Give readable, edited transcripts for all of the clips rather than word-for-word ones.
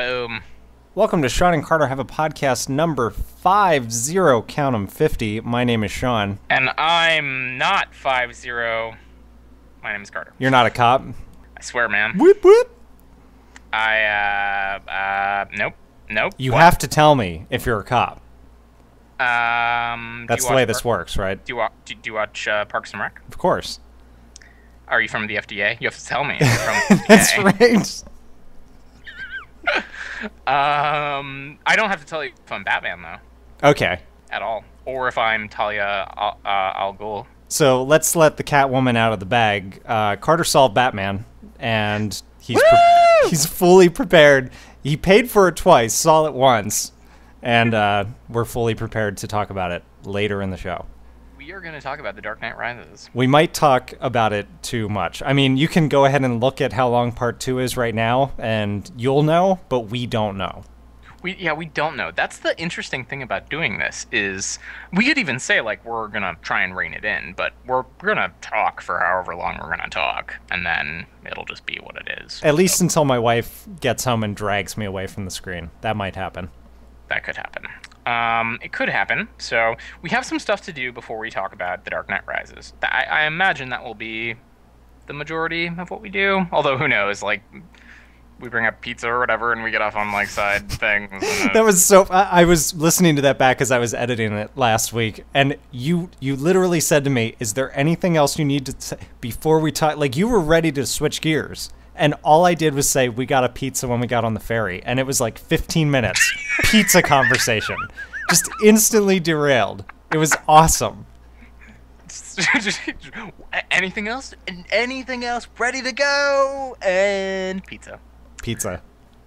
Boom. Welcome to Shawn and Carter Have a Podcast number 50, count 'em 50. My name is Shawn. And I'm not 50. My name is Carter. You're not a cop? I swear, man. Whoop whoop. Nope. You What? have to tell me if you're a cop. That's do the way this works, right? Do you watch Parks and Rec? Of course. Are you from the FDA? You have to tell me if you're from the That's FDA. right. I don't have to tell you if I'm Batman, though. Okay. At all. Or if I'm Talia al Ghul. So let's let the Catwoman out of the bag. Carter solved Batman, and he's fully prepared. He paid for it twice, saw it once, and we're fully prepared to talk about it later in the show. We are going to talk about The Dark Knight Rises. We might talk about it too much. I mean, you can go ahead and look at how long part 2 is right now, and you'll know, but we don't know. We don't know. That's the interesting thing about doing this is we could even say, like, we're going to try and rein it in, but we're going to talk for however long we're going to talk, and then it'll just be what it is. At least until my wife gets home and drags me away from the screen. That might happen. That could happen. It could happen. So we have some stuff to do before we talk about The Dark Knight Rises. I imagine that will be the majority of what we do. Although, who knows, like, we bring up pizza or whatever and we get off on, like, side things. That was so... I was listening to that back as I was editing it last week, and you literally said to me, is there anything else you need to say before we talk? Like, you were ready to switch gears. And all I did was say, we got a pizza when we got on the ferry. And it was like 15 minutes. Pizza conversation. Just instantly derailed. It was awesome. Anything else? Anything else ready to go? And pizza. Pizza.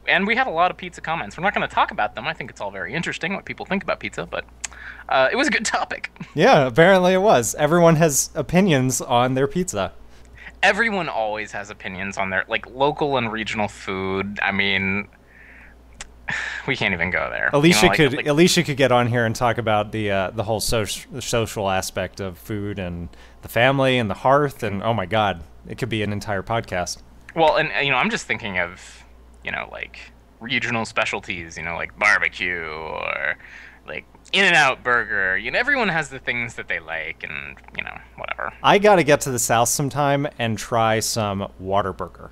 And we had a lot of pizza comments. We're not going to talk about them. I think it's all very interesting what people think about pizza, but it was a good topic. Yeah, apparently it was. Everyone has opinions on their pizza. Everyone always has opinions on their, like, local and regional food. I mean, we can't even go there. Alicia could get on here and talk about the whole social aspect of food and the family and the hearth, and oh my god, it could be an entire podcast. Well, and I'm just thinking of, like, regional specialties, like barbecue or like In-N-Out burger. Everyone has the things that they like, and whatever. I gotta get to the south sometime and try some Whataburger.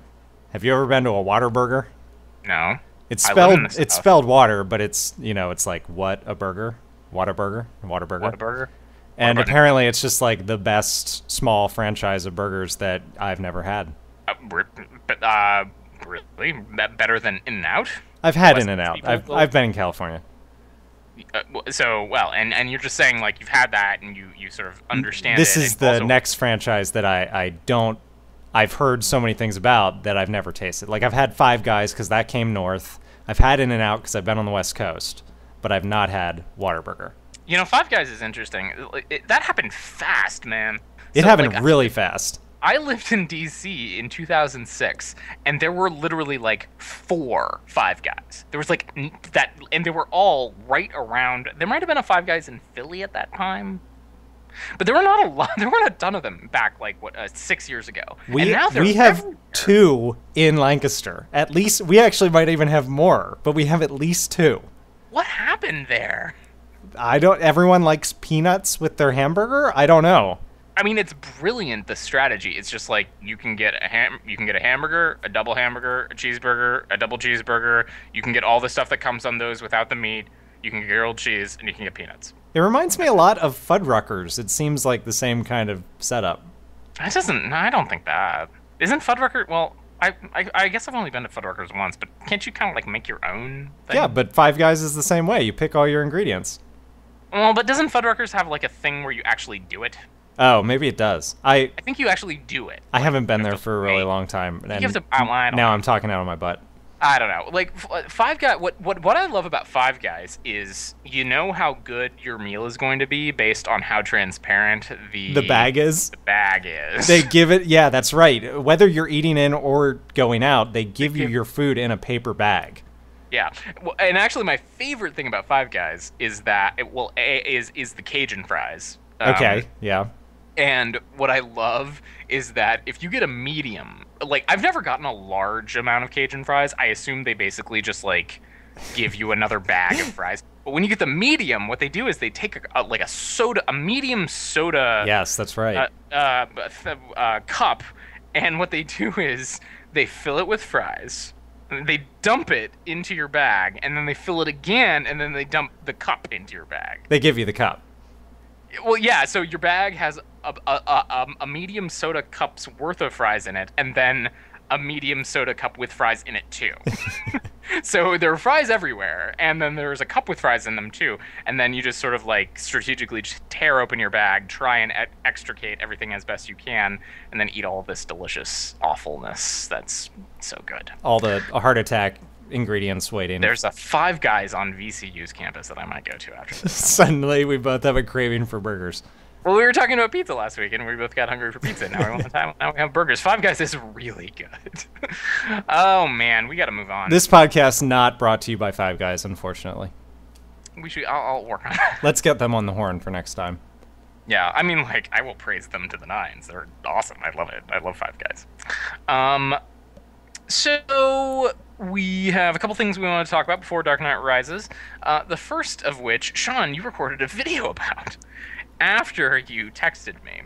Have you ever been to a Whataburger? No. It's spelled water, but it's it's like what a burger, Whataburger. And apparently it's just like the best small franchise of burgers that I've never had. Really? Better than In-N-Out? I've had In-N-Out. I've been in California. And you're just saying, like, you've had that and you sort of understand this it. This is the next franchise that I've heard so many things about that I've never tasted. Like, I've had Five Guys because that came north. I've had In-N-Out because I've been on the West Coast, but I've not had Whataburger. Five Guys is interesting. That happened fast, man. It happened really fast. I lived in D.C. in 2006, and there were literally, like, 4 Five Guys. There was, like, that, and they were all right around. There might have been a Five Guys in Philly at that time, but there were not a lot. There weren't a ton of them back, like, 6 years ago. We and now we have everywhere. 2 in Lancaster. At least, we actually might even have more, but we have at least 2. What happened there? Everyone likes peanuts with their hamburger? I don't know. I mean, it's brilliant, the strategy. It's just like you can get a hamburger, a double hamburger, a cheeseburger, a double cheeseburger. You can get all the stuff that comes on those without the meat. You can get grilled cheese, and you can get peanuts. It reminds me a lot of Fuddruckers. It seems like the same kind of setup. I don't think that. Isn't Fuddrucker... Well, I guess I've only been to Fuddruckers once, but can't you kind of, like, make your own thing? Yeah, but Five Guys is the same way. You pick all your ingredients. Well, but doesn't Fuddruckers have, like, a thing where you actually do it? Oh, maybe it does. I think you actually do it. I haven't been there for a really long time. And now I'm talking out of my butt. I don't know. Like, Five Guys, what I love about Five Guys is how good your meal is going to be based on how transparent the bag is. The bag is. They give it, yeah, that's right. Whether you're eating in or going out, they give you your food in a paper bag. Yeah, well, and actually, my favorite thing about Five Guys is that is the Cajun fries. Okay, yeah. And what I love is that if you get a medium, like, I've never gotten a large amount of Cajun fries. I assume they basically just, like, give you another bag of fries. But when you get the medium, what they do is they take a medium soda. Yes, that's right. Cup, and what they do is they fill it with fries. They dump it into your bag, and then they fill it again, and then they dump the cup into your bag. They give you the cup. Well, yeah. So your bag has a medium soda cup's worth of fries in it, and then a medium soda cup with fries in it too. So there are fries everywhere, and then there's a cup with fries in them too, and then you just sort of like strategically just tear open your bag, try and extricate everything as best you can, and then eat all this delicious awfulness that's so good. All the heart attack ingredients waiting. There's a Five Guys on VCU's campus that I might go to after this. Suddenly we both have a craving for burgers. Well, we were talking about pizza last week, and we both got hungry for pizza. Now we have burgers. Five Guys is really good. Oh man, we got to move on. This podcast not brought to you by Five Guys, unfortunately. We should. I'll work on it. Let's get them on the horn for next time. Yeah, I mean, like, I will praise them to the nines. They're awesome. I love it. I love Five Guys. So we have a couple things we want to talk about before Dark Knight Rises. The first of which, Shawn, you recorded a video about after you texted me.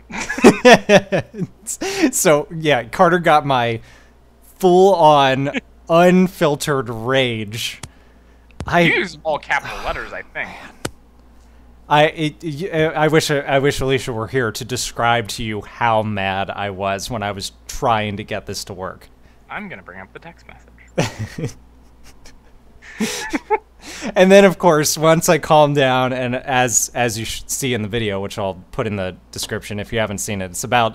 So, yeah, Carter got my full-on, unfiltered rage. You used all capital letters, I think. I wish Alicia were here to describe to you how mad I was when I was trying to get this to work. I'm going to bring up the text message. And then, of course, once I calmed down, and as you should see in the video, which I'll put in the description if you haven't seen it, it's about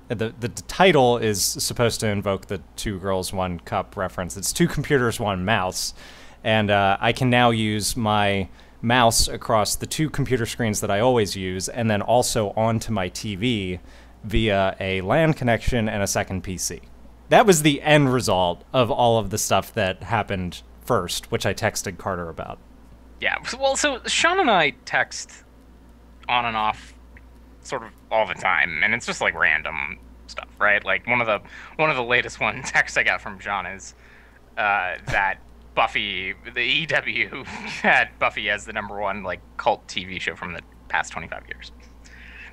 the title is supposed to invoke the Two Girls, One Cup reference. It's two computers, one mouse, and I can now use my mouse across the two computer screens that I always use, and then also onto my TV via a LAN connection and a second PC. That was the end result of all of the stuff that happened first, which I texted Carter about. Yeah, well, so Shawn and I text on and off sort of all the time, and it's just like random stuff, right? Like one of the latest texts I got from John is that Buffy, the EW, had Buffy as the #1 like cult TV show from the past 25 years.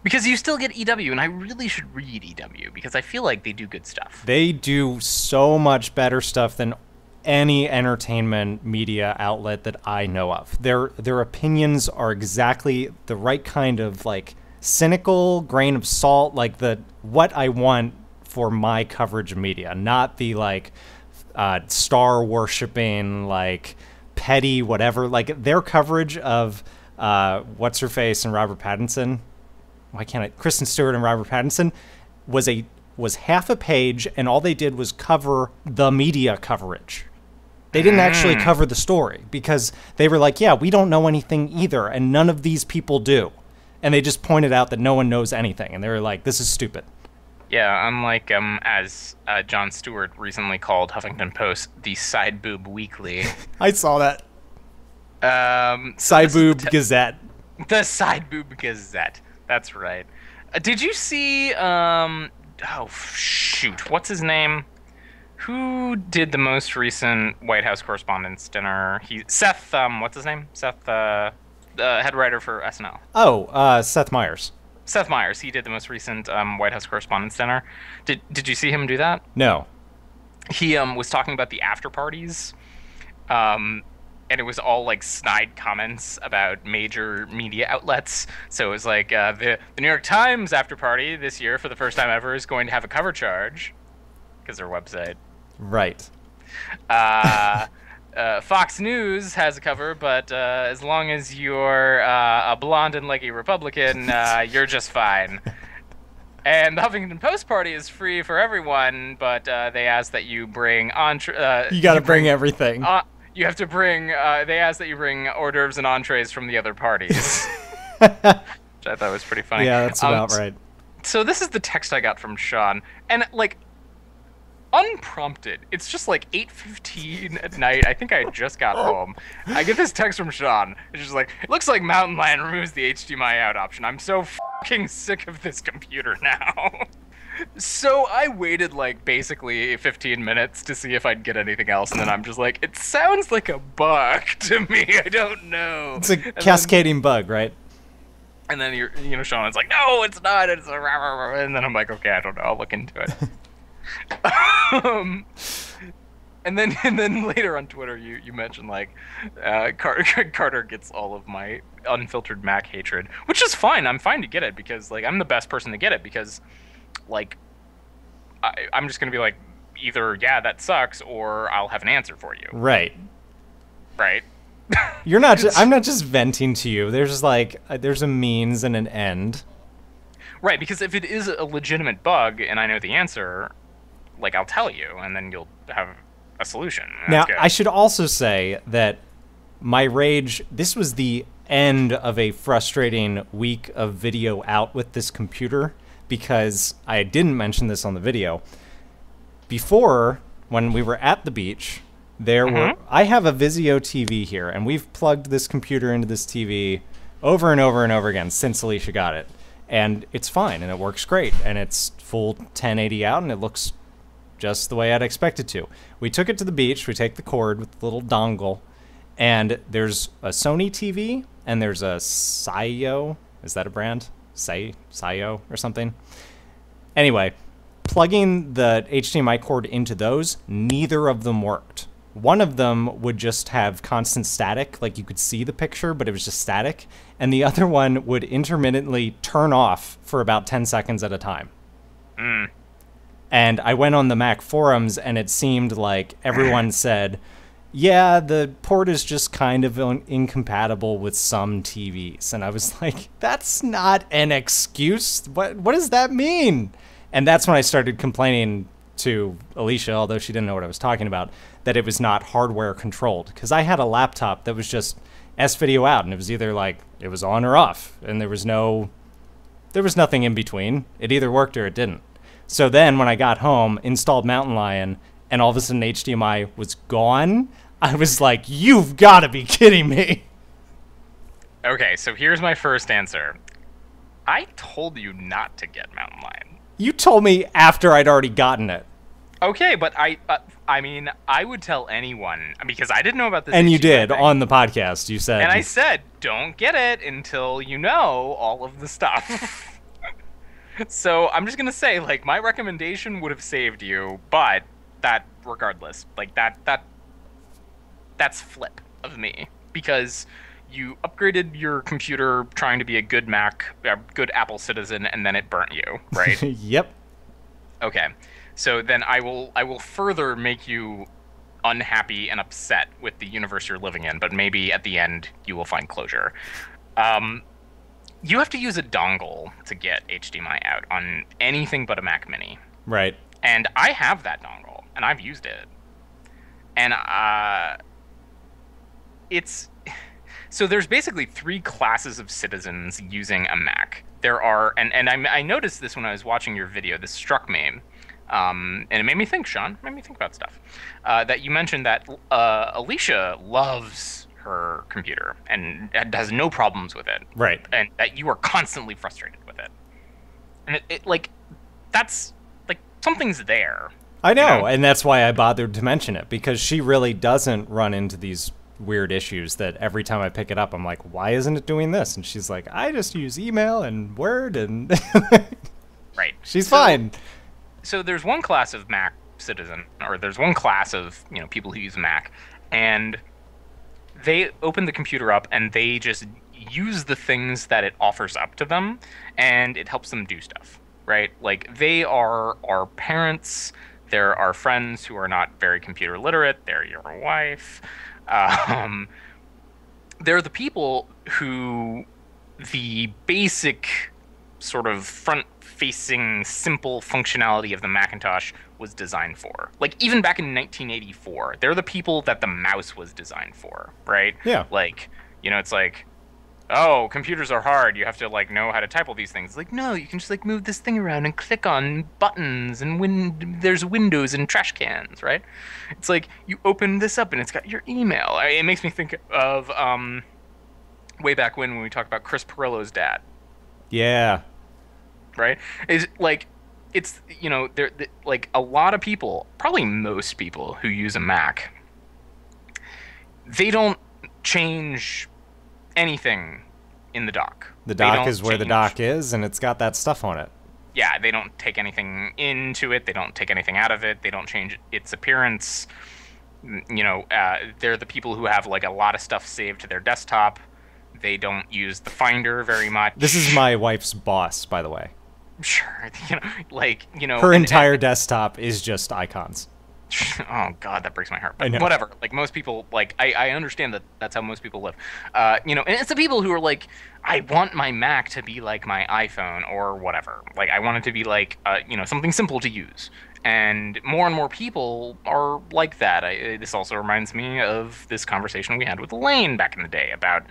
Because you still get EW, and I really should read EW because I feel like they do good stuff. They do so much better stuff than any entertainment media outlet that I know of. Their opinions are exactly the right kind of like cynical grain of salt, like what I want for my coverage of media, not the like star worshipping, like petty whatever. Like their coverage of what's her face and Robert Pattinson. Why can't I? Kristen Stewart and Robert Pattinson was half a page, and all they did was cover the media coverage. They didn't actually cover the story because they were like, yeah, we don't know anything either, and none of these people do. And they just pointed out that no one knows anything, and they were like, this is stupid. Yeah, unlike as Jon Stewart recently called Huffington Post the Side Boob Weekly. I saw that. Side Boob Gazette. The Side Boob Gazette. That's right. Did you see, oh, shoot, what's his name? Who did the most recent White House Correspondents' Dinner? Seth, what's his name? Seth, head writer for SNL. Oh, Seth Meyers. Seth Meyers. He did the most recent White House Correspondents' Dinner. Did you see him do that? No. He was talking about the after parties. And it was all like snide comments about major media outlets. So it was like the New York Times after party this year for the first time ever is going to have a cover charge because their website. Right. Fox News has a cover, but as long as you're a blonde and leggy Republican, you're just fine. And the Huffington Post party is free for everyone, but they ask that you bring you got to bring everything. You have to bring, they ask that you bring hors d'oeuvres and entrees from the other parties. Which I thought was pretty funny. Yeah, that's about right. So this is the text I got from Shawn. And, like, unprompted, it's just like 8:15 at night. I think I just got home. I get this text from Shawn. It's just like, it looks like Mountain Lion removes the HDMI out option. I'm so fucking sick of this computer now. So I waited like basically 15 minutes to see if I'd get anything else, and then I'm just like, it sounds like a bug to me. I don't know. It's a cascading bug, right? And then Sean is like, no, it's not. It's a rah, rah, rah. And then I'm like, okay, I don't know. I'll look into it. And then later on Twitter, you mentioned like Carter gets all of my unfiltered Mac hatred, which is fine. I'm fine to get it because like I'm the best person to get it because like I'm just gonna be like either yeah that sucks or I'll have an answer for you. Right. Right. You're not. I'm not just venting to you. There's like there's a means and an end. Right, because if it is a legitimate bug and I know the answer, like I'll tell you, and then you'll have a solution. Now, I should also say that my rage, this was the end of a frustrating week of video out with this computer because I didn't mention this on the video. Before, when we were at the beach, I have a Vizio TV here, and we've plugged this computer into this TV over and over and over again since Alicia got it. And it's fine, and it works great, and it's full 1080 out, and it looks just the way I'd expect it to. We took it to the beach. We take the cord with the little dongle, and there's a Sony TV, and there's a Saio. Is that a brand? Saio or something? Anyway, plugging the HDMI cord into those, neither of them worked. One of them would just have constant static, like you could see the picture, but it was just static. And the other one would intermittently turn off for about 10 seconds at a time. And I went on the Mac forums, and it seemed like everyone said, yeah, the port is just kind of incompatible with some TVs. And I was like, that's not an excuse. What does that mean? And that's when I started complaining to Alicia, although she didn't know what I was talking about, that it was not hardware controlled. Because I had a laptop that was just S-video out, and it was either like, it was on or off. And there was nothing in between. It either worked or it didn't. So then when I got home, installed Mountain Lion, and all of a sudden HDMI was gone, I was like, you've got to be kidding me. Okay, so here's my first answer. I told you not to get Mountain Lion. You told me after I'd already gotten it. Okay, but I mean, I would tell anyone, because I didn't know about this. And you did, thing. On the podcast, you said. And I said, don't get it until you know all of the stuff. So I'm just gonna say, like, my recommendation would have saved you, but that, regardless, like that's flip of me because you upgraded your computer trying to be a good good Apple citizen, and then it burnt you, right? Yep. Okay, so then I will further make you unhappy and upset with the universe you're living in, but maybe at the end you will find closure. You have to use a dongle to get HDMI out on anything but a Mac Mini. Right. And I have that dongle, and I've used it. And it's... So there's basically three classes of citizens using a Mac. There are... And I noticed this when I was watching your video. This struck me. And it made me think, Sean. It made me think about stuff. That you mentioned that Alicia loves her computer and has no problems with it. Right. And that you are constantly frustrated with it. And it like, that's, like, something's there. I know, and that's why I bothered to mention it, because she really doesn't run into these weird issues that every time I pick it up, I'm like, why isn't it doing this? And she's like, I just use email and Word and... Right. She's fine. So there's one class of Mac citizen, or there's one class of, people who use Mac, and they open the computer up and they just use the things that it offers up to them, and it helps them do stuff, right? Like, they are our parents, they're our friends who are not very computer literate, they're your wife. They're the people who the basic sort of front-facing, simple functionality of the Macintosh was designed for. Like, even back in 1984, they're the people that the mouse was designed for, right? Yeah. Like, it's like, oh, computers are hard. You have to, like, know how to type all these things. Like, no, you can just, like, move this thing around and click on buttons, and there's windows and trash cans, right? It's like, you open this up and it's got your email. It makes me think of way back when we talked about Chris Pirillo's dad. Yeah. Right? Is like, it's like a lot of people, probably most people who use a Mac, they don't change anything in the dock. The They dock don't is where the change. dock is, and it's got that stuff on it. Yeah, they don't take anything into it. They don't take anything out of it. They don't change its appearance. They're the people who have like a lot of stuff saved to their desktop. They don't use the Finder very much. This is my wife's boss, by the way. Sure, Her entire desktop is just icons. Oh God, that breaks my heart. But I know. whatever. Like most people, like I understand that that's how most people live. And it's the people who are like, I want my Mac to be like my iPhone or whatever. Like I want it to be like, something simple to use. And more people are like that. This also reminds me of this conversation we had with Elaine back in the day about,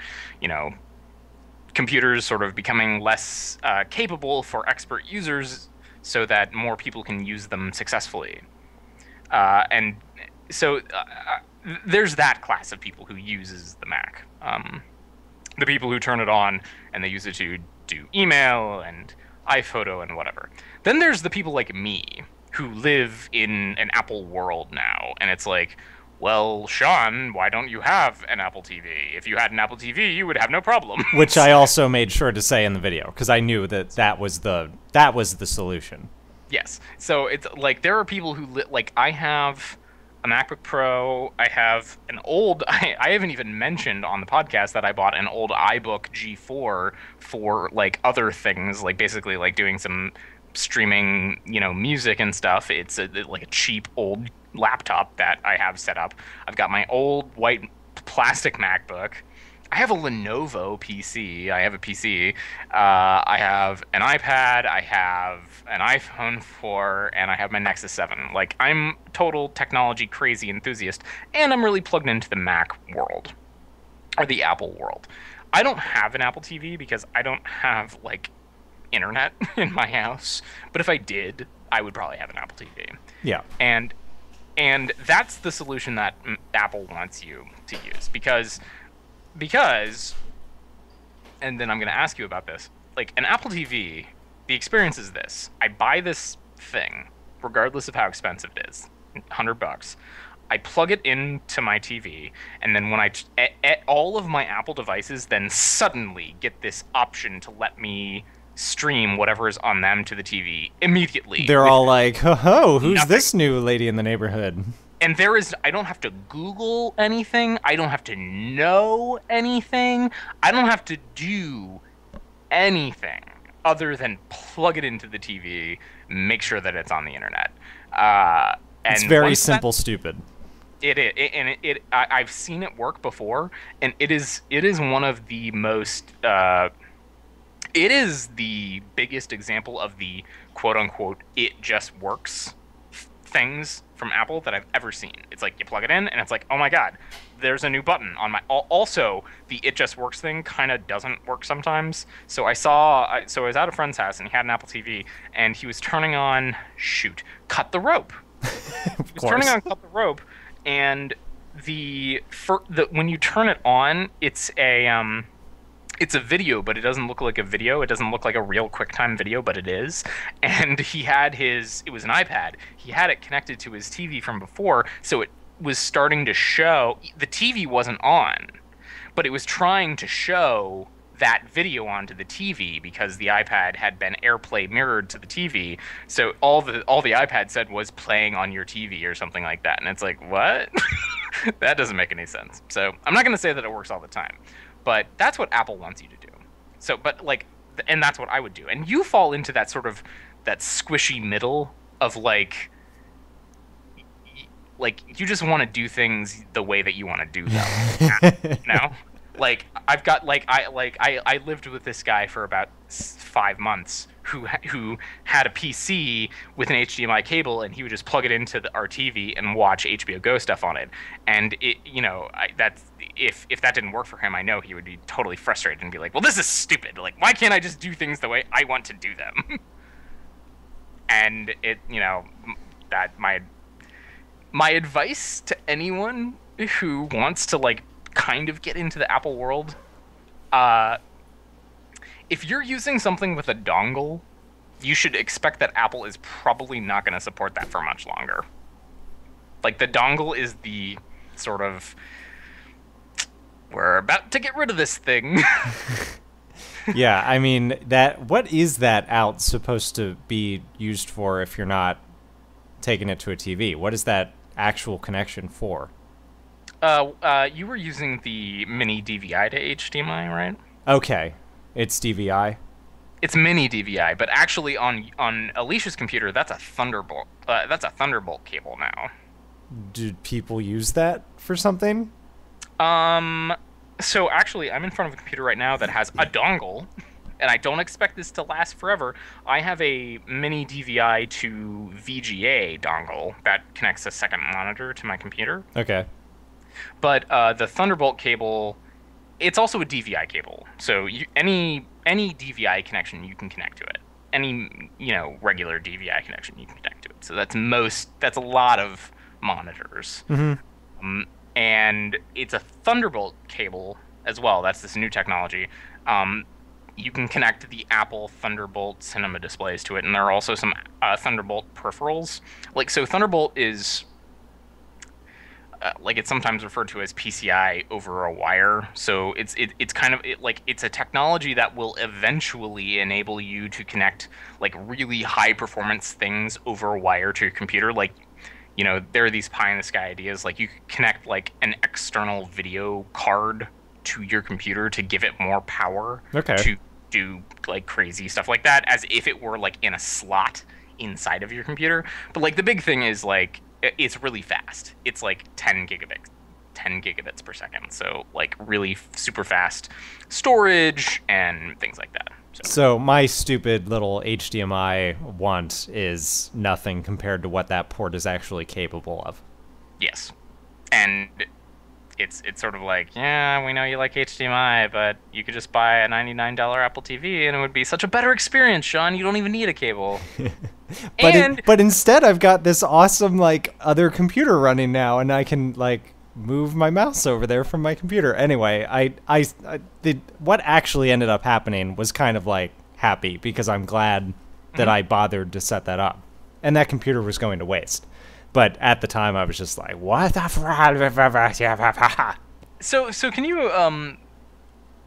computers sort of becoming less capable for expert users so that more people can use them successfully. And so there's that class of people who uses the Mac. The people who turn it on and they use it to do email and iPhoto and whatever. Then there's the people like me who live in an Apple world now. And it's like, well, Shawn, why don't you have an Apple TV? If you had an Apple TV, you would have no problem. Which I also made sure to say in the video, because I knew that was the solution. Yes. So it's like there are people who like I have a MacBook Pro. I have an old. I haven't even mentioned on the podcast that I bought an old iBook G4 for like other things, like basically like doing some streaming, music and stuff. It's like a cheap old laptop that I have set up. I've got my old white plastic MacBook. I have a Lenovo PC. I have a PC. I have an iPad. I have an iPhone 4, and I have my Nexus 7. Like, I'm total technology crazy enthusiast, and I'm really plugged into the Mac world, or the Apple world. I don't have an Apple TV because I don't have, like, internet in my house. But if I did, I would probably have an Apple TV. Yeah. And that's the solution that Apple wants you to use because and then I'm going to ask you about this. Like an Apple TV, the experience is this. I buy this thing, regardless of how expensive it is, $100. I plug it into my TV, and then when all of my Apple devices then suddenly get this option to let me stream whatever is on them to the TV immediately. They're all like, ho, who's nothing. this new lady in the neighborhood? And I don't have to Google anything. I don't have to know anything. I don't have to do anything other than plug it into the TV, make sure that it's on the internet. It's very simple, stupid. It is, and I've seen it work before, and it is one of the most. It is the biggest example of the quote-unquote "it just works" things from Apple that I've ever seen. It's like you plug it in, and it's like, oh my god, there's a new button on my. Also, the "it just works" thing kind of doesn't work sometimes. So I was at a friend's house, and he had an Apple TV, and he was turning on Cut the Rope. He was turning on Cut the Rope, and when you turn it on, it's a video, but it doesn't look like a video. It doesn't look like a real QuickTime video, but it is. And it was an iPad. He had it connected to his TV from before, so it was starting to show. The TV wasn't on, but it was trying to show that video onto the TV because the iPad had been AirPlay mirrored to the TV. So all the iPad said was playing on your TV or something like that. And it's like, what? That doesn't make any sense. So I'm not going to say that it works all the time. But that's what Apple wants you to do. So, and that's what I would do. And you fall into that sort of, that squishy middle of like you just want to do things the way that you want to do them. Like I lived with this guy for about 5 months who had a PC with an HDMI cable, and he would just plug it into our TV and watch HBO Go stuff on it. And if that didn't work for him, I know he would be totally frustrated and be like, "Well, this is stupid. Like, why can't I just do things the way I want to do them?" And that my advice to anyone who wants to like kind of get into the Apple world, if you're using something with a dongle, you should expect that Apple is probably not going to support that for much longer. Like the dongle is the sort of, we're about to get rid of this thing. Yeah, I mean, what is that out supposed to be used for if you're not taking it to a TV? What is that actual connection for? You were using the mini DVI to HDMI, right? Okay, it's DVI. It's mini DVI, but actually on Alicia's computer, that's a Thunderbolt. That's a Thunderbolt cable now. Do people use that for something? So actually, I'm in front of a computer right now that has a dongle, and I don't expect this to last forever. I have a mini DVI to VGA dongle that connects a second monitor to my computer. Okay. But the Thunderbolt cable, it's also a DVI cable. So any DVI connection you can connect to it. Any regular DVI connection you can connect to it. So that's a lot of monitors. Mm-hmm. And it's a Thunderbolt cable as well. That's this new technology. You can connect the Apple Thunderbolt cinema displays to it, and there are also some Thunderbolt peripherals. So Thunderbolt is it's sometimes referred to as PCI over a wire. So it's kind of it's a technology that will eventually enable you to connect really high performance things over a wire to your computer. There are these pie in the sky ideas. You could connect an external video card to your computer to give it more power. Okay. To do crazy stuff like that, as if it were in a slot inside of your computer. But the big thing is it's really fast. It's 10 gigabits per second. So really super fast storage and things like that. So my stupid little HDMI want is nothing compared to what that port is actually capable of. Yes. And it's sort of yeah, we know you like HDMI, but you could just buy a $99 Apple TV and it would be such a better experience, Sean. You don't even need a cable. But instead I've got this awesome other computer running now, and I can move my mouse over there from my computer. Anyway, what actually ended up happening was kind of happy, because I'm glad that I bothered to set that up, and that computer was going to waste. But at the time I was just like, what the fuck? So can you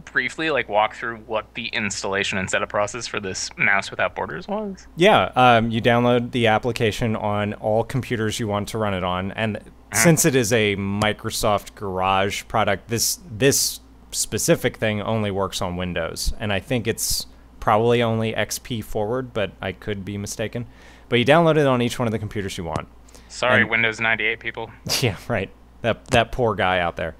briefly walk through what the installation and setup process for this Mouse Without Borders was? Yeah, you download the application on all computers you want to run it on, and since it is a Microsoft Garage product, this specific thing only works on Windows, and I think it's probably only XP forward, but I could be mistaken. But you download it on each one of the computers you want. Sorry, Windows 98 people. Yeah, right. That poor guy out there.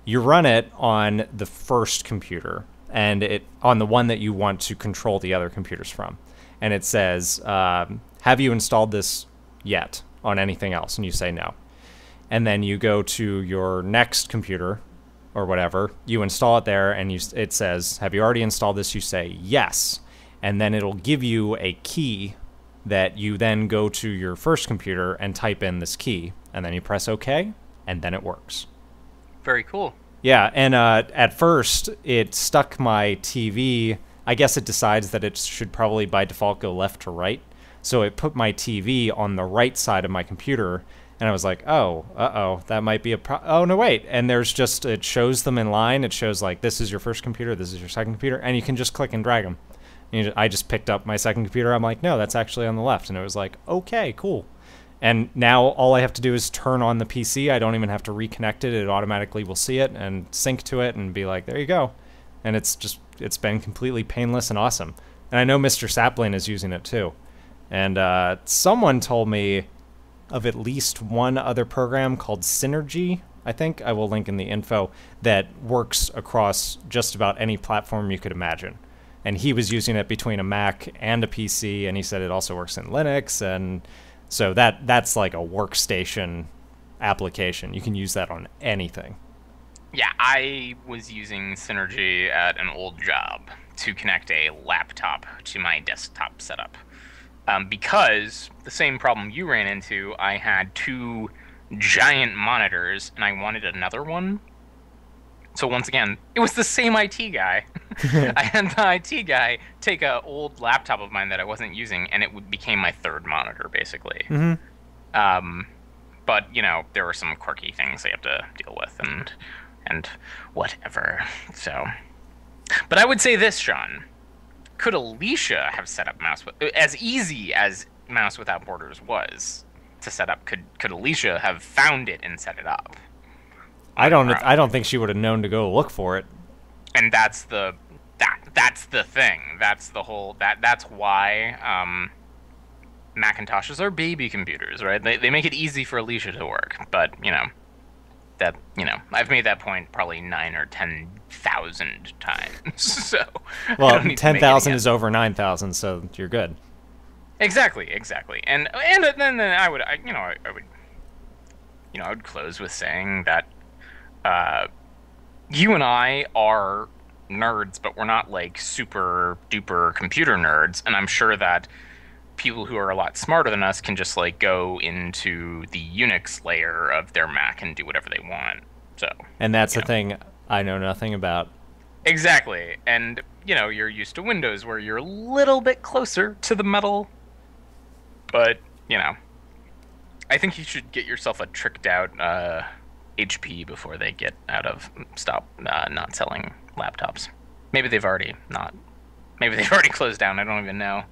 You run it on the first computer, and on the one that you want to control the other computers from. And it says, have you installed this yet on anything else? And you say no. And then you go to your next computer or whatever, you install it there, and it says, have you already installed this? You say yes. And then it'll give you a key that you then go to your first computer and type in this key, and then you press OK, and then it works. Very cool. Yeah, and at first, it stuck my TV. I guess it decides that it should probably by default go left to right. So it put my TV on the right side of my computer, and I was like, oh, that might be oh, no, wait. And it shows them in line. It shows this is your first computer, this is your second computer, and you can just click and drag them. I just picked up my second computer. I'm like, no, that's actually on the left. And it was like, okay, cool. And now all I have to do is turn on the PC. I don't even have to reconnect it. It automatically will see it and sync to it and be like, there you go. And it's been completely painless and awesome. And I know Mr. Sapling is using it too. And someone told me of at least one other program called Synergy, I think. I will link in the info, that works across just about any platform you could imagine. And he was using it between a Mac and a PC, and he said it also works in Linux, and so that's like a workstation application. You can use that on anything. Yeah, I was using Synergy at an old job to connect a laptop to my desktop setup. Because the same problem you ran into, I had two giant monitors, and I wanted another one. So once again, it was the same IT guy. I had the IT guy take a old laptop of mine that I wasn't using, and became my third monitor, basically. Mm-hmm. Um, but there were some quirky things I have to deal with, and whatever. So, but I would say this, Sean. Could Alicia have set up as easy as Mouse Without Borders was to set up? Could Alicia have found it and set it up? I don't think she would have known to go look for it. And that's the thing. That's the whole that's why Macintoshes are baby computers, right? They make it easy for Alicia to work, but I've made that point probably 9 or 10,000 times. So well, 10,000 is over 9,000, so you're good. Exactly. And then I would close with saying that you and I are nerds, but we're not like super duper computer nerds, and I'm sure that people who are a lot smarter than us can just like go into the Unix layer of their Mac and do whatever they want. So, and that's the thing I know nothing about. Exactly. And you're used to Windows where you're a little bit closer to the metal, but I think you should get yourself a tricked out HP before they get stop not selling laptops. Maybe they've already closed down. I don't even know.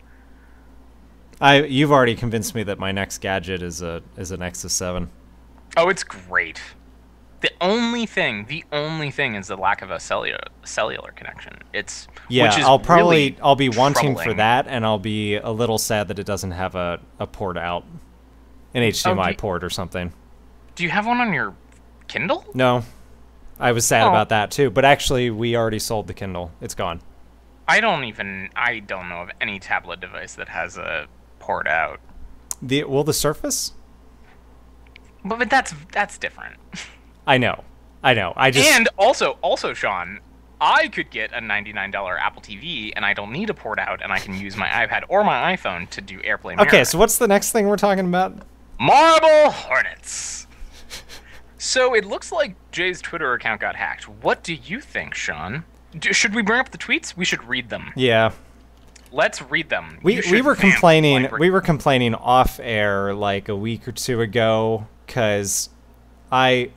You've already convinced me that my next gadget is an Nexus 7. Oh, it's great. The only thing is the lack of a cellular connection. I'll be wanting troubling. for that, and I'll be a little sad that it doesn't have a port out, an HDMI port or something. Do you have one on your Kindle? No, I was sad about that too. But actually, we already sold the Kindle. It's gone. I don't know of any tablet device that has a port out. The Surface? But that's different. I know. And also, Sean, I could get a $99 Apple TV, and I don't need a port out, and I can use my iPad or my iPhone to do AirPlay mirror. Okay, so what's the next thing we're talking about? Marble Hornets. So it looks like Jay's Twitter account got hacked. What do you think, Sean? Should we bring up the tweets? We should read them. Yeah. Let's read them. We were complaining off air like a week or two ago because I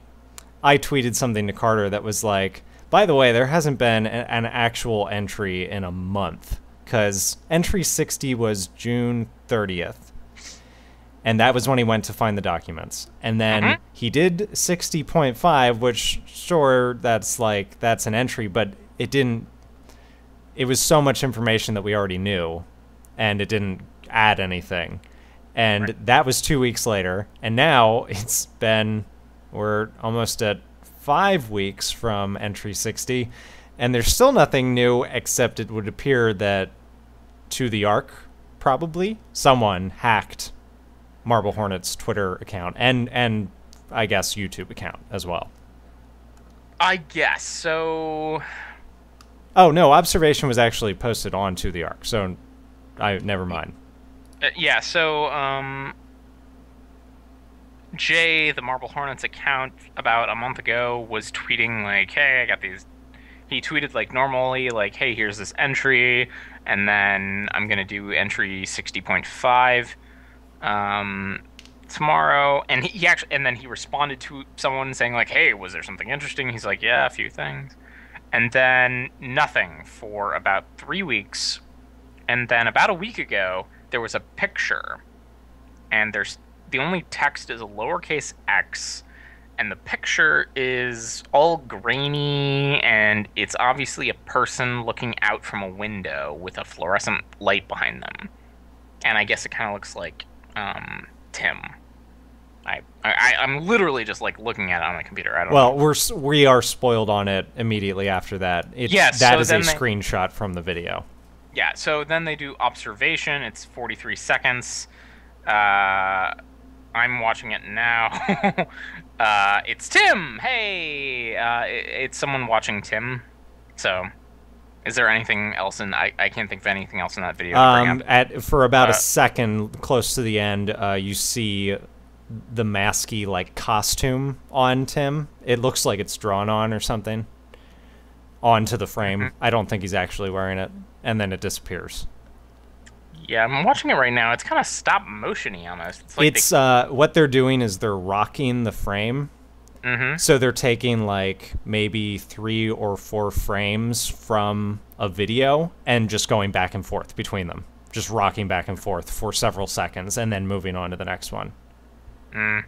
tweeted something to Carter that was like, by the way, there hasn't been an actual entry in a month because entry 60 was June 30th. And that was when he went to find the documents. And then he did 60.5, which sure, that's an entry, but it didn't. It was so much information that we already knew, and it didn't add anything. And that was 2 weeks later, and now we're almost at 5 weeks from entry 60, and there's still nothing new except it would appear that to the Ark, probably, someone hacked Marble Hornets' Twitter account, and I guess YouTube account as well. I guess, so... Oh, no, Observation was actually posted on To the Ark, so never mind. Yeah, so, Jay, the Marble Hornets account, about a month ago, was tweeting, like, hey, I got these... He tweeted, like, normally, like, hey, here's this entry, and then I'm gonna do entry 60.5 tomorrow, and and then he responded to someone saying, like, hey, was there something interesting? He's like, yeah, a few things. And then nothing for about 3 weeks. And then about a week ago, there was a picture. And the only text is a lowercase x. And the picture is all grainy. And it's obviously a person looking out from a window with a fluorescent light behind them. And I guess it kind of looks like Tim. I'm literally just like looking at it on my computer. I don't know. We are spoiled on it immediately after that. That is a screenshot from the video. Yeah, so then they do observation. It's 43 seconds. I'm watching it now. It's Tim. Hey, it's someone watching Tim. So, is there anything else I can't think of anything else in that video. For about a second, close to the end, you see the masky like costume on Tim. It looks like it's drawn on or something. onto the frame. Mhm. I don't think he's actually wearing it, and then it disappears. Yeah, I'm watching it right now. It's kind of stop motion-y almost. It's like It's what they're doing is they're rocking the frame. Mm-hmm. So they're taking like maybe 3 or 4 frames from a video and just going back and forth between them, just rocking back and forth for several seconds and then moving on to the next one. Mm.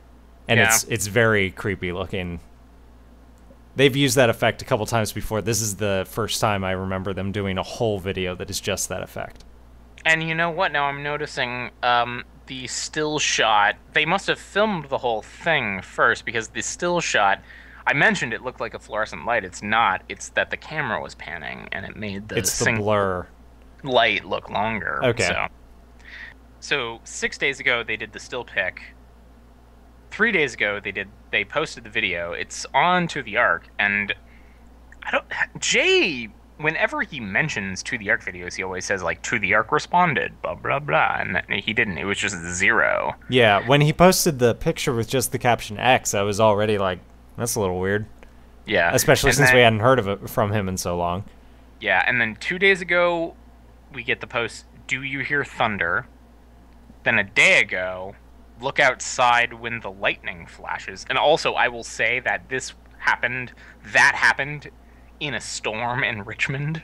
And Yeah. it's very creepy looking. They've used that effect a couple times before. This is the first time I remember them doing a whole video that is just that effect. And you know what? Now I'm noticing the still shot. They must have filmed the whole thing first because the still shot. I mentioned it looked like a fluorescent light. It's not. It's that the camera was panning and it made the It's the blur. light look longer. Okay. So 6 days ago they did the still pic. 3 days ago they posted the video. It's on To the Arc, and Jay, whenever he mentions To the Arc videos, he always says like To the Arc responded, blah blah blah, and he didn't. It was just 0. Yeah, when he posted the picture with just the caption X, I was already like, that's a little weird. Yeah. Especially And since then- we hadn't heard of it from him in so long. Yeah, and then 2 days ago we get the post, Do you hear thunder? Then a day ago, look outside when the lightning flashes. And also I will say that that happened in a storm in Richmond,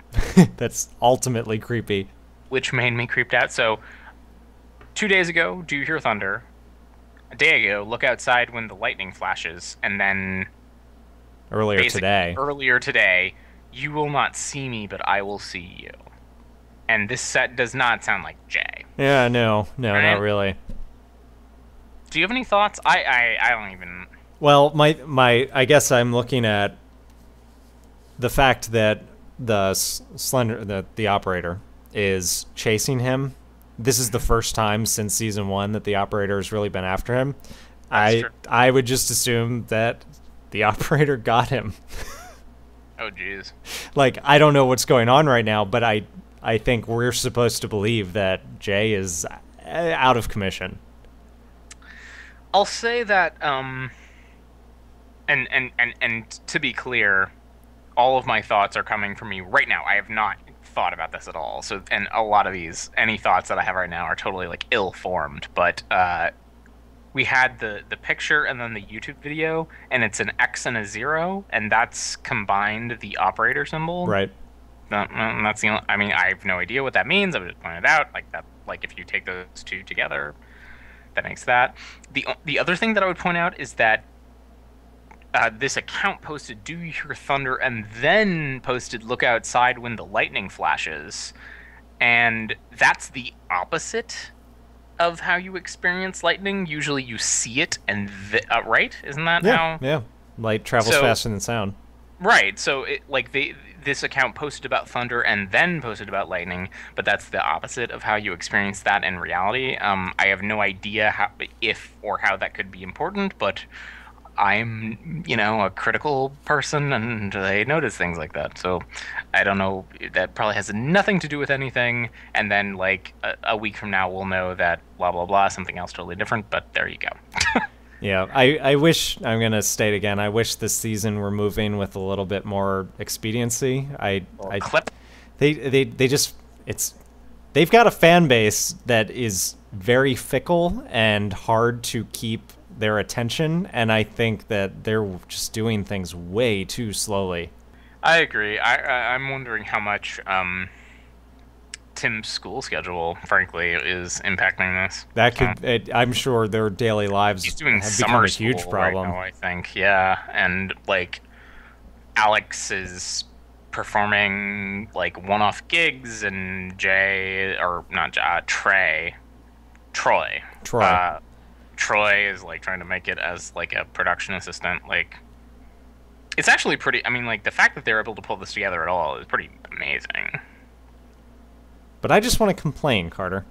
That's ultimately creepy. which made me creeped out. So 2 days ago, do you hear thunder? A day ago, look outside when the lightning flashes, and then Earlier today. earlier today, you will not see me, but I will see you. And this set does not sound like Jay. Yeah, no, Right? not really. Do you have any thoughts? I don't even. Well, I guess I'm looking at the fact that the operator is chasing him. This is the first time since season 1 that the operator has really been after him. That's true. I would just assume that the operator got him. Oh, jeez. Like, I don't know what's going on right now, but I think we're supposed to believe that Jay is out of commission. I'll say that, and to be clear, all of my thoughts are coming from me right now. I have not thought about this at all. So, and a lot of any thoughts that I have right now are totally like ill-formed. But we had the picture and then the YouTube video, and it's an X and a 0, and that's combined the operator symbol. Right. That's the only, I mean, I have no idea what that means. I would just point it out like that. Like if you take those two together, that makes that. The other thing that I would point out is that this account posted "Do you hear thunder?" and then posted "Look outside when the lightning flashes," and that's the opposite of how you experience lightning. Usually, you see it and right? Isn't that how? Yeah. Light travels faster than sound. Right. So this account posted about thunder and then posted about lightning, but that's the opposite of how you experience that in reality. I have no idea how that could be important, but I'm, a critical person, and I notice things like that. So I don't know. That probably has nothing to do with anything. And then, like, a week from now, we'll know that blah, blah, blah, something else totally different. But there you go. Yeah, I wish, I'm going to state again, I wish this season were moving with a little bit more expediency. They've got a fan base that is very fickle and hard to keep their attention, and I think that they're just doing things way too slowly. I agree. I'm wondering how much Tim's school schedule, frankly, is impacting this. That could, I'm sure their daily lives He's doing have summer become a huge problem. right now, I think. Yeah, and like Alex is performing like one-off gigs, and Troy is like trying to make it as like a production assistant. Like, it's actually pretty. I mean, like the fact that they're able to pull this together at all is pretty amazing. But I just want to complain, Carter.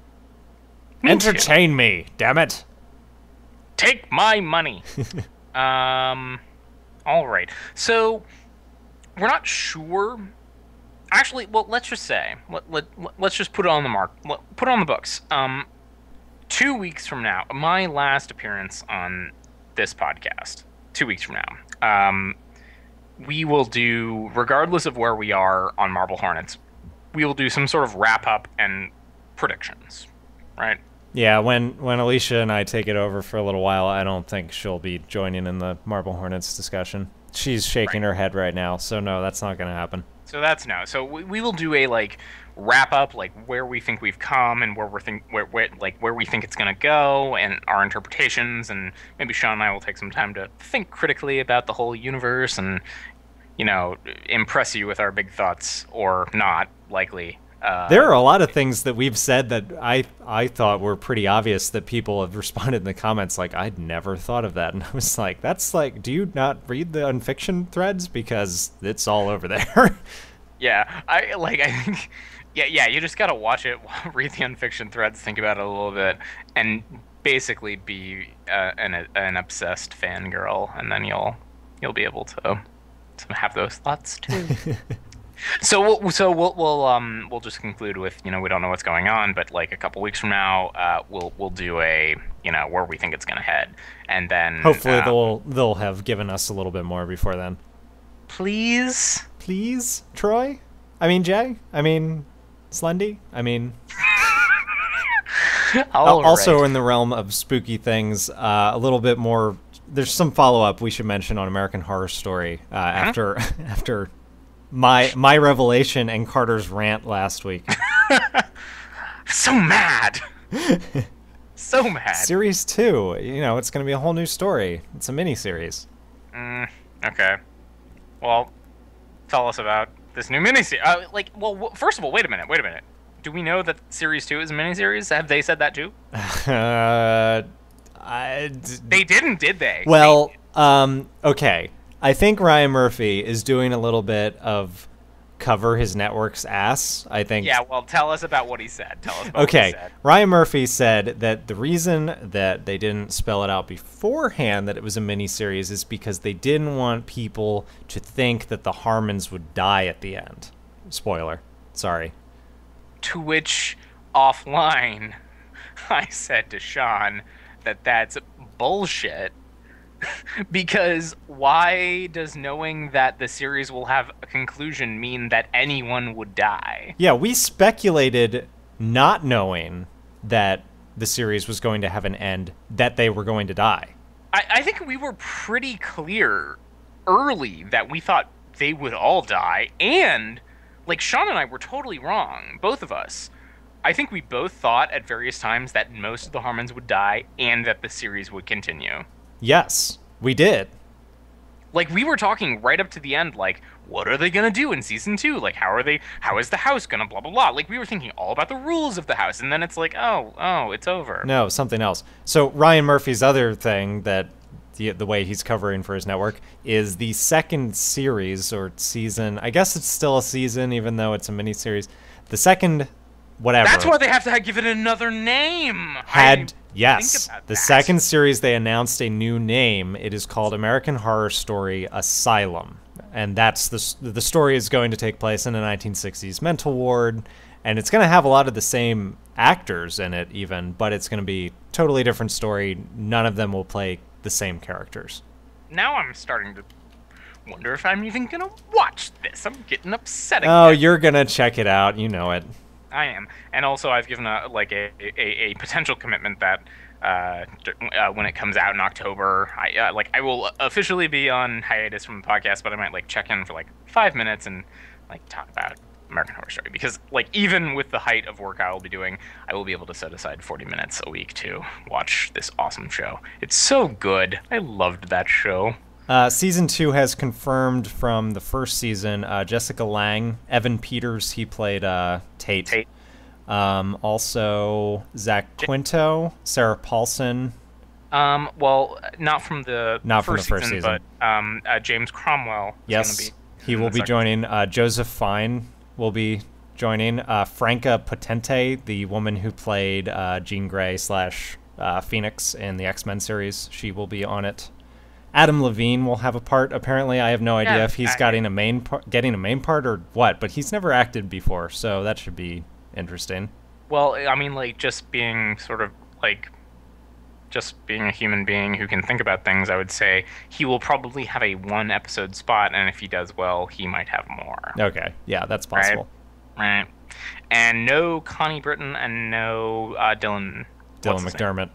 Me Entertain me, damn it! Take my money. All right. So we're not sure. Actually, well, let's just say let's just put it on put it on the books. 2 weeks from now, my last appearance on this podcast. 2 weeks from now, we will do, regardless of where we are on Marble Hornets, we will do some sort of wrap up and predictions, right? Yeah, when Alicia and I take it over for a little while, I don't think she'll be joining in the Marble Hornets discussion. She's shaking her head right now, so no, that's not going to happen. So that's no. So we will do a like wrap up, like where we think we've come and where where we think it's gonna go, and our interpretations, and maybe Sean and I will take some time to think critically about the whole universe, and impress you with our big thoughts or not, likely. There are a lot of things that we've said that I thought were pretty obvious that people have responded in the comments like, I'd never thought of that. And I was like, that's like, do you not read the unfiction threads? Because it's all over there. Yeah, I think, yeah, you just gotta watch it, read the unfiction threads, think about it a little bit, and basically be an obsessed fangirl, and then you'll be able to have those thoughts too. So we'll just conclude with, we don't know what's going on, but like a couple weeks from now, we'll do a where we think it's gonna head, and then hopefully they'll have given us a little bit more before then. Please, Troy. I mean Jay. I mean Slendy. I mean. Also right. in the realm of spooky things, a little bit more. There's some follow up we should mention on American Horror Story after my revelation and Carter's rant last week. So mad. So mad. Series 2, it's going to be a whole new story. It's a mini-series. Okay. Well, tell us about this new mini-series. First of all, wait a minute. Do we know that Series 2 is a mini-series? Have they said that too? They didn't, did they? Well, okay. I think Ryan Murphy is doing a little bit of cover his network's ass, I think. Yeah, well, tell us about what he said. What he said. Ryan Murphy said that the reason that they didn't spell it out beforehand that it was a miniseries is because they didn't want people to think that the Harmons would die at the end. Spoiler. Sorry. To which, offline, I said to Sean that that's bullshit. Because why does knowing that the series will have a conclusion mean that anyone would die? Yeah, we speculated, not knowing that the series was going to have an end, that they were going to die. I think we were pretty clear early that we thought they would all die, and like Sean and I were totally wrong, both of us. I think we both thought at various times that most of the Harmons would die and that the series would continue. Yes, we did. Like, we were talking right up to the end, like, what are they gonna do in season 2? Like, how is the house gonna blah, blah, blah? Like, we were thinking all about the rules of the house, and then it's like, oh, it's over. No, something else. So Ryan Murphy's other thing that the way he's covering for his network is the second series or season. I guess it's still a season, even though it's a mini-series. The second, whatever. That's why they have to give it another name. Yes, the second series they announced a new name. It is called American Horror Story Asylum, and that's the story is going to take place in a 1960s mental ward, and it's going to have a lot of the same actors in it even, but it's going to be totally different story. None of them will play the same characters. Now I'm starting to wonder if I'm even going to watch this. I'm getting upset again. Oh, you're going to check it out. You know it. I am, and also I've given a potential commitment that when it comes out in October, I will officially be on hiatus from the podcast, but I might check in for 5 minutes and talk about American Horror Story, because even with the height of work I will be doing, I will be able to set aside 40 minutes a week to watch this awesome show. It's so good. I loved that show. Season 2 has confirmed from the first season Jessica Lange, Evan Peters, he played Tate. Also Zach Quinto, Sarah Paulson. Well, not from the first season, but James Cromwell. Yes, he will be joining. Joseph Fine will be joining. Franca Potente, the woman who played Jean Grey / Phoenix in the X-Men series, she will be on it. Adam Levine will have a part. Apparently, I have no idea if he's getting a main part or what, but he's never acted before, so that should be interesting. Well, I mean, just being sort of just being a human being who can think about things, I would say he will probably have a one episode spot, and if he does well, he might have more. Okay, yeah, that's possible. Right. And no Connie Britton and no Dylan McDermott.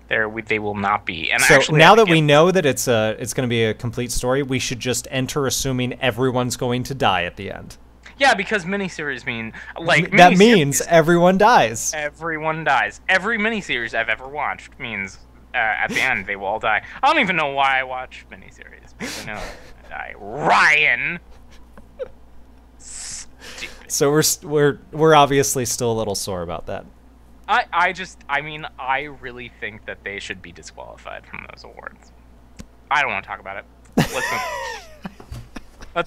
They will not be. And so actually, now that we know that it's going to be a complete story, we should just enter assuming everyone's going to die at the end. Yeah, because miniseries mean that means everyone dies. Everyone dies. Every miniseries I've ever watched means at the end they will all die. I don't even know why I watch miniseries because I know they're gonna die. Ryan. Stupid. So we're obviously still a little sore about that. I really think that they should be disqualified from those awards. I don't want to talk about it. Let's move.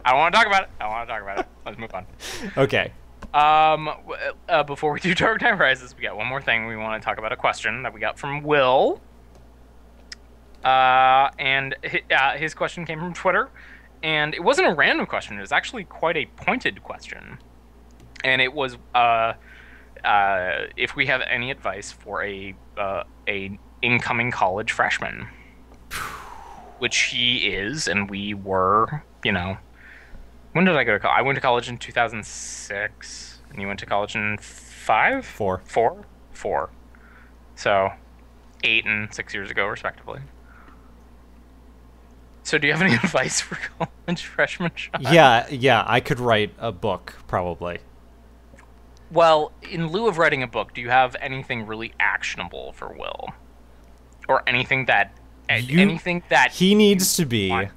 I don't want to talk about it. Let's move on. Okay. Before we do Dark Knight Rises, we got one more thing. We want to talk about a question that we got from Will. And his question came from Twitter. And it wasn't a random question. It was actually quite a pointed question. And it was, if we have any advice for a incoming college freshman, which he is, and we were, when did I go to college? I went to college in 2006, and you went to college in 5? 4. 4? 4. So, 8 and 6 years ago, respectively. So, do you have any advice for college freshmen, Shawn? Yeah, I could write a book, probably. Well, in lieu of writing a book, do you have anything really actionable for Will? Or anything that he needs to be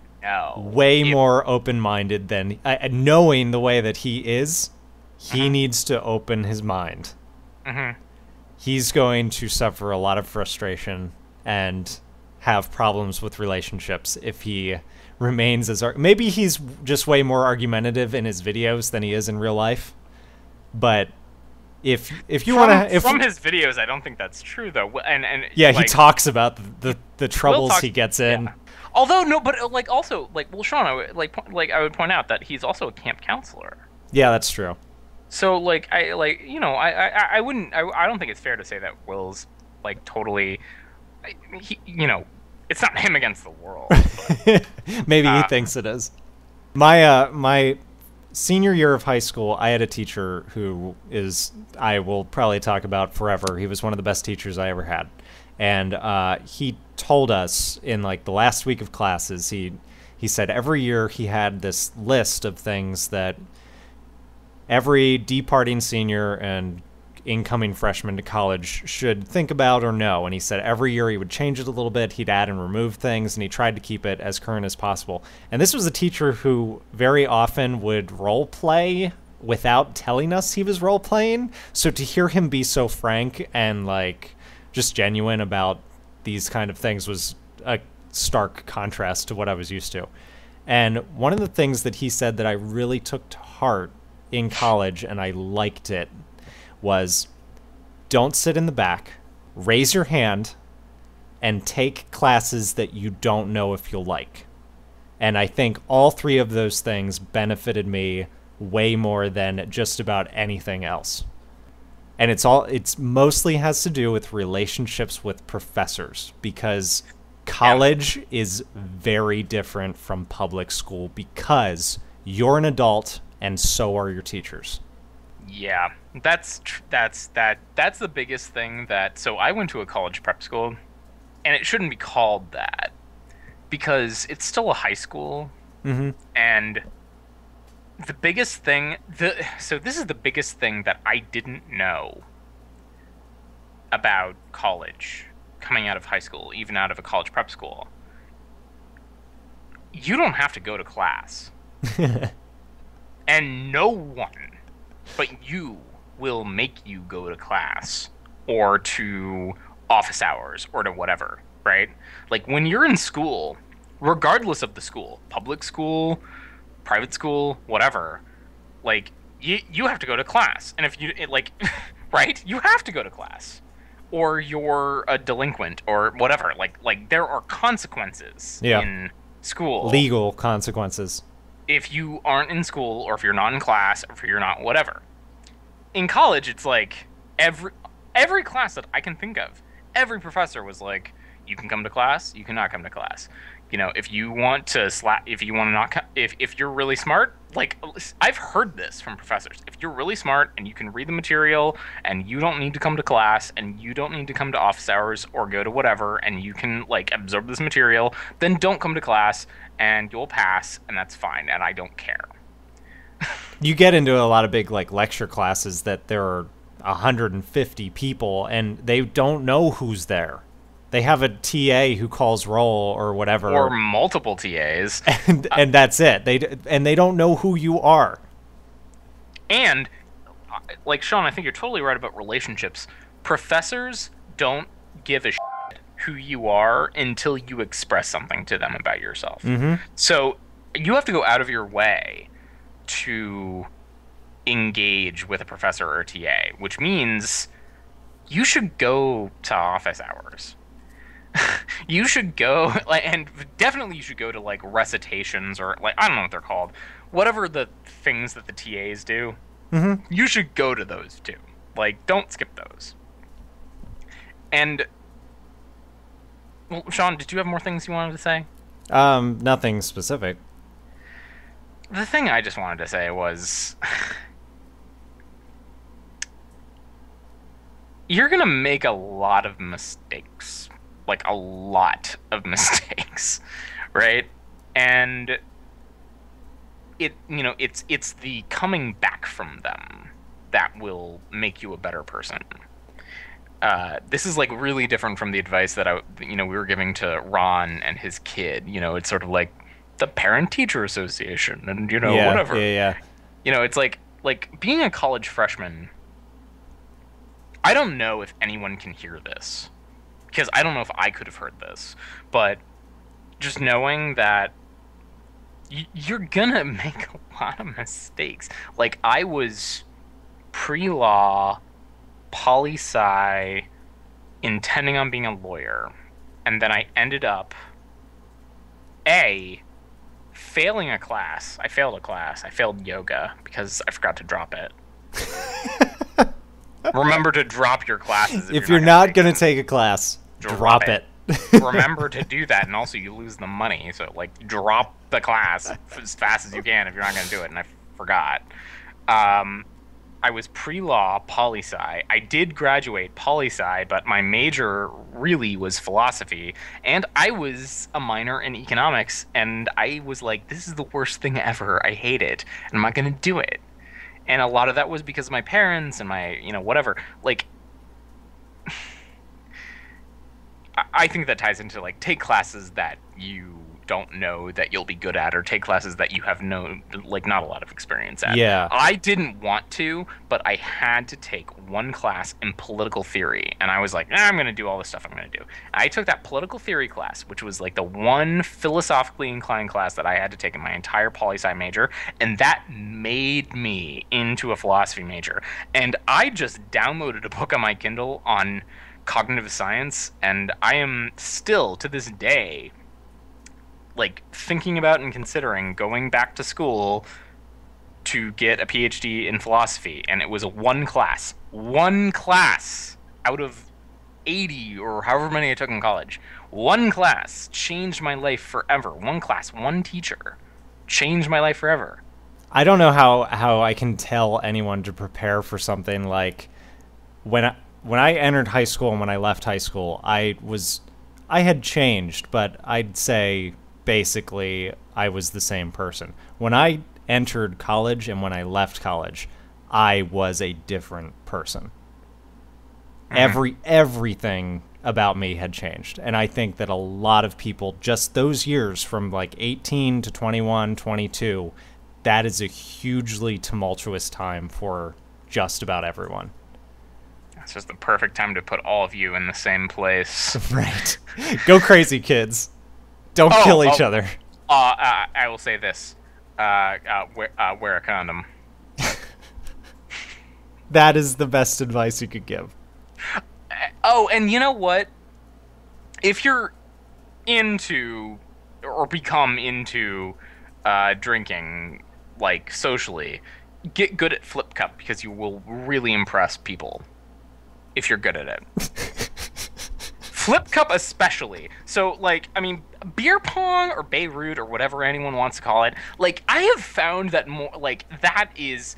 way more open-minded than knowing the way that he is. He needs to open his mind. He's going to suffer a lot of frustration and have problems with relationships if he remains as maybe he's just way more argumentative in his videos than he is in real life. But if you want to, from his videos, I don't think that's true though. And yeah, he talks about the troubles he gets in. Yeah. Although no, but also well, Shawn, I would point out that he's also a camp counselor. Yeah, that's true. So I don't think it's fair to say that Will's totally, it's not him against the world. But, maybe he thinks it is. My senior year of high school, I had a teacher who I will probably talk about forever. He was one of the best teachers I ever had. And he told us in the last week of classes, he said every year he had this list of things that every departing senior and incoming freshman to college should think about or know. And he said every year he would change it a little bit. He'd add and remove things, and he tried to keep it as current as possible. And this was a teacher who very often would role play without telling us he was role playing. So to hear him be so frank and just genuine about these kind of things was a stark contrast to what I was used to. And one of the things that he said that I really took to heart in college, and I liked it, was don't sit in the back, raise your hand, and take classes that you don't know if you'll like. And I think all three of those things benefited me way more than just about anything else. And it's mostly has to do with relationships with professors, because college is very different from public school because you're an adult and so are your teachers. Yeah, that's the biggest thing so I went to a college prep school, and it shouldn't be called that because it's still a high school. And the biggest thing so this is the biggest thing that I didn't know about college coming out of high school, even out of a college prep school. You don't have to go to class. And no one but you will make you go to class or to office hours or to whatever, right? When you're in school, regardless of the school, public school, private school, whatever, you have to go to class. And if you right, you have to go to class, or you're a delinquent or whatever. There are consequences in school, legal consequences, if you aren't in school, or if you're not in class, or if you're not whatever. In college, it's every class that I can think of, every professor was like, you can come to class, you cannot come to class. You know, if you want to if you want to not, if you're really smart, like I've heard this from professors. If you're really smart and you can read the material and you don't need to come to class and you don't need to come to office hours or go to whatever and you can like absorb this material, then don't come to class and you'll pass and that's fine and I don't care. You get into a lot of big like lecture classes that there are 150 people and they don't know who's there. They have a TA who calls roll or whatever, or multiple TAs, and that's it. They don't know who you are. And like Sean, I think you're totally right about relationships. Professors don't give a shit who you are until you express something to them about yourself. Mm-hmm. So you have to go out of your way to engage with a professor or a TA, which means you should go to office hours. You should go, like, and definitely you should go to like recitations or like I don't know what they're called, whatever the things that the TAs do. Mm-hmm. You should go to those too. Like, don't skip those. And well, Sean, did you have more things you wanted to say? Nothing specific. The thing I just wanted to say was, you're gonna make a lot of mistakes. Like a lot of mistakes, right? And it's the coming back from them that will make you a better person. This is like really different from the advice that we were giving to Ron and his kid. You know, it's sort of like the parent-teacher association and whatever. Yeah. You know, it's like being a college freshman. I don't know if anyone can hear this, because I don't know if I could have heard this, but just knowing that you're gonna make a lot of mistakes. Like, I was pre-law, poli-sci, intending on being a lawyer, and then I ended up failing a class. I failed a class. I failed yoga because I forgot to drop it. Remember to drop your classes if you're not going to take a class. Drop it. Remember to do that, and also you lose the money. So, like, drop the class as fast as you can if you're not going to do it. And I forgot. I was pre-law, poli-sci. I did graduate poli-sci, but my major really was philosophy. And I was a minor in economics, and I was like, this is the worst thing ever. I hate it, and I'm not going to do it. And a lot of that was because of my parents and my, whatever. Like, I think that ties into, like, take classes that you don't know that you'll be good at, or take classes that you have not a lot of experience at. Yeah. I didn't want to, but I had to take one class in political theory, and I was like, I'm going to do all the stuff I'm going to do. I took that political theory class, which was like the one philosophically inclined class that I had to take in my entire poli-sci major, and that made me into a philosophy major. And I just downloaded a book on my Kindle on cognitive science, and I am still, to this day, like, thinking about and considering going back to school to get a PhD in philosophy. And it was one class out of 80 or however many I took in college. One class changed my life forever. One class, one teacher changed my life forever. I don't know how I can tell anyone to prepare for something like when I entered high school and when I left high school, I had changed, but I'd say basically I was the same person. When I entered college and when I left college, I was a different person. Mm-hmm. Everything about me had changed. And I think that a lot of people, just those years from like 18 to 21, 22, that is a hugely tumultuous time for just about everyone. It's just the perfect time to put all of you in the same place. Right. Go crazy, kids. Don't kill each other. I will say this. Wear a condom. That is the best advice you could give. Oh, and you know what? If you're into or become into drinking, like, socially, get good at Flip Cup, because you will really impress people if you're good at it. Flip cup especially. So, like, I mean, beer pong or Beirut or whatever anyone wants to call it, like, I have found that more, like, that is,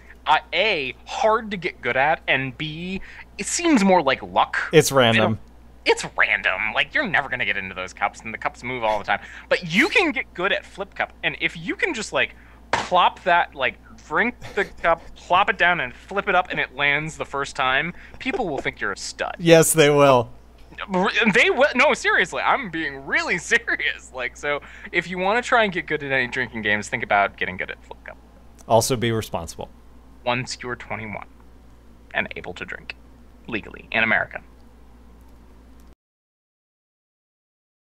A, hard to get good at, and B, it seems more like luck. It's random. It's random. Like, you're never going to get into those cups, and the cups move all the time. But you can get good at flip cup, and if you can just, like, plop that, like, drink the cup, plop it down, and flip it up, and it lands the first time, people will think you're a stud. Yes, they will. They will. No, seriously, I'm being really serious. Like, so if you want to try and get good at any drinking games, think about getting good at flip cup. Also be responsible. Once you're 21 and able to drink legally in America.